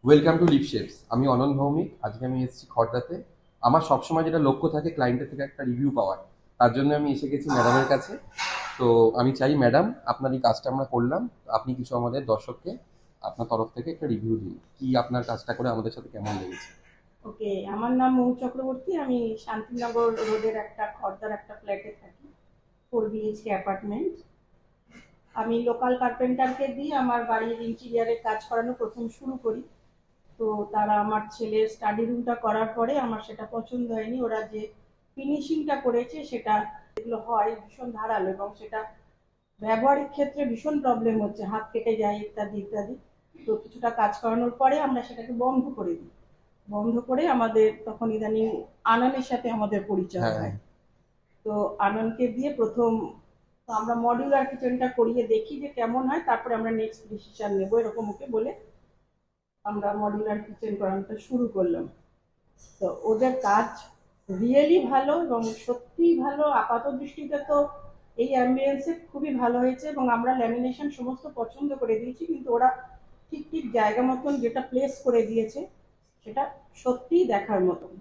Welcome to leave shapes. আমি অনন্ত ভৌমিক। আজকে আমি এসেছি খড়দাতে। আমার সবসময় যেটা লক্ষ্য থাকে ক্লায়েন্টের থেকে একটা রিভিউ পাওয়ার, তার জন্য আমি এসে গেছি ম্যাডামের কাছে। তো আমি চাই ম্যাডাম, আপনার এই কাজটা আমরা করলাম, আপনি কিছু আমাদের দর্শককে আপনার তরফ থেকে একটা রিভিউ দিন, কি আপনার কাজটা করে আমাদের সাথে কেমন লেগেছে। ওকে, আমার নাম মৌ চক্রবর্তী। আমি শান্তিনগর রোডের একটা খড়দার একটা ফ্ল্যাটে থাকি, 4 BHK অ্যাপার্টমেন্ট। আমি লোকাল কার্পেন্টারকে দিয়ে আমার বাড়ির ইন্টেরিয়ারের কাজ করানো প্রথম শুরু করি। তো তারা আমার ছেলের স্টাডি রুমটা করার পরে আমার সেটা পছন্দ হয়নি। ওরা যে ফিনিশিংটা করেছে সেটা যেগুলো হয় ভীষণ ধারালো, এবং সেটা ব্যবহারিক ক্ষেত্রে ভীষণ প্রবলেম হচ্ছে, হাত কেটে যায় ইত্যাদি ইত্যাদি। তো কিছুটা কাজ করানোর পরে আমরা সেটাকে বন্ধ করে দিই। বন্ধ করে আমাদের তখন ইদানিং আননের সাথে আমাদের পরিচয় হ্যাঁ, হয়। তো আননকে দিয়ে প্রথম তো আমরা মডিউলার কিচেনটা করিয়ে দেখি যে কেমন হয়, তারপরে আমরা নেক্সট ডিসিশন নেবো, এরকম ওকে বলে আমরা মডিউলার কিচেন করানোটা শুরু করলাম। তো ওদের কাজ রিয়েলি ভালো এবং সত্যিই ভালো। আপাত দৃষ্টিতে তো এই অ্যাম্বিয়েন্সে খুবই ভালো হয়েছে, এবং আমরা ল্যামিনেশন সমস্ত পছন্দ করে দিয়েছি, কিন্তু ওরা ঠিক ঠিক জায়গা মতন যেটা প্লেস করে দিয়েছে সেটা সত্যিই দেখার মতন।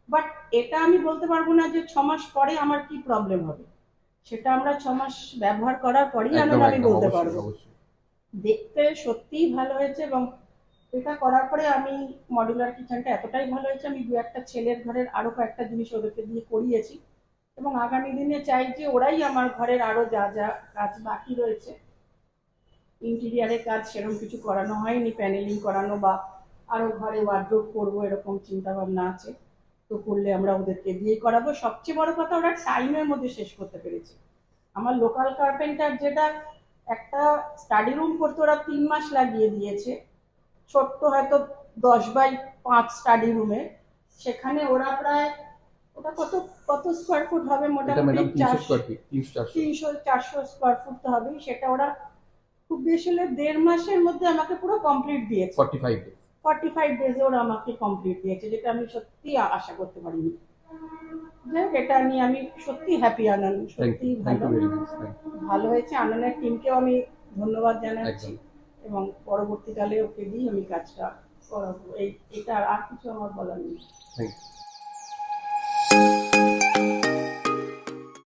বাট এটা আমি বলতে পারবো না যে 6 মাস পরে আমার কি প্রবলেম হবে, সেটা আমরা 6 মাস ব্যবহার করার পরেই একদম আমি একদম, বলতে অবশ্যই পারবো। অবশ্যই। দেখতে সত্যিই ভালো হয়েছে, এবং এটা করার পরে আমি মডুলার কিচেনটা এতটাই ভালো হয়েছে, আমি দু একটা ছেলের ঘরের আরো কয়েকটা জিনিস ওদেরকে দিয়ে করিয়েছি, এবং আগামী দিনে চাই যে ওরাই আমার ঘরের আরো যা যা কাজ বাকি রয়েছে, ইন্টেরিয়ারের কাজ সেরকম কিছু করানো হয়নি, প্যানেলিং করানো বা আরো ঘরে ওয়ার্ড্রোব করবো এরকম চিন্তা ভাবনা আছে। তো করলে আমরা ওদেরকে দিয়ে করাবো। সবচেয়ে বড় কথা, ওরা টাইমের মধ্যে শেষ করতে পেরেছে। আমার লোকাল কার্পেন্টার যেটা একটা স্টাডি রুম করতে ওরা 3 মাস লাগিয়ে দিয়েছে, ছোট্ট হয়তো 10 বাই 5 স্টাডি রুমে, সেখানে ওরা প্রায়, ওটা কত কত স্কোয়ার ফুট হবে এটা মোটামুটি, ম্যাডাম 300 স্কোয়ার ফিট, 300 400। 300 400 তো হবেই। সেটা ওরা খুব বেশি হলে 1.5 মাসের মধ্যে আমাকে পুরো কমপ্লিট দিয়েছে। 45 ডেজ। 45 ডেজে ওরা আমাকে কমপ্লিট দিয়েছে, যেটা আমি সত্যি আশা করতে পারিনি। যাই হোক, এটা নিয়ে আমি সত্যি হ্যাপি। আনন্দ থ্যাংক ইউ, সত্যিই থ্যাংক ভালো you very much, thank you. ভালো হয়েছে। আনন্দের টিমকেও আমি ধন্যবাদ জানাচ্ছি, একদম। এবং পরবর্তীকালে ওকে দিয়ে আমি কাজটা করাবো। এটা আর কিছু আমার বলার নেই। Thank you.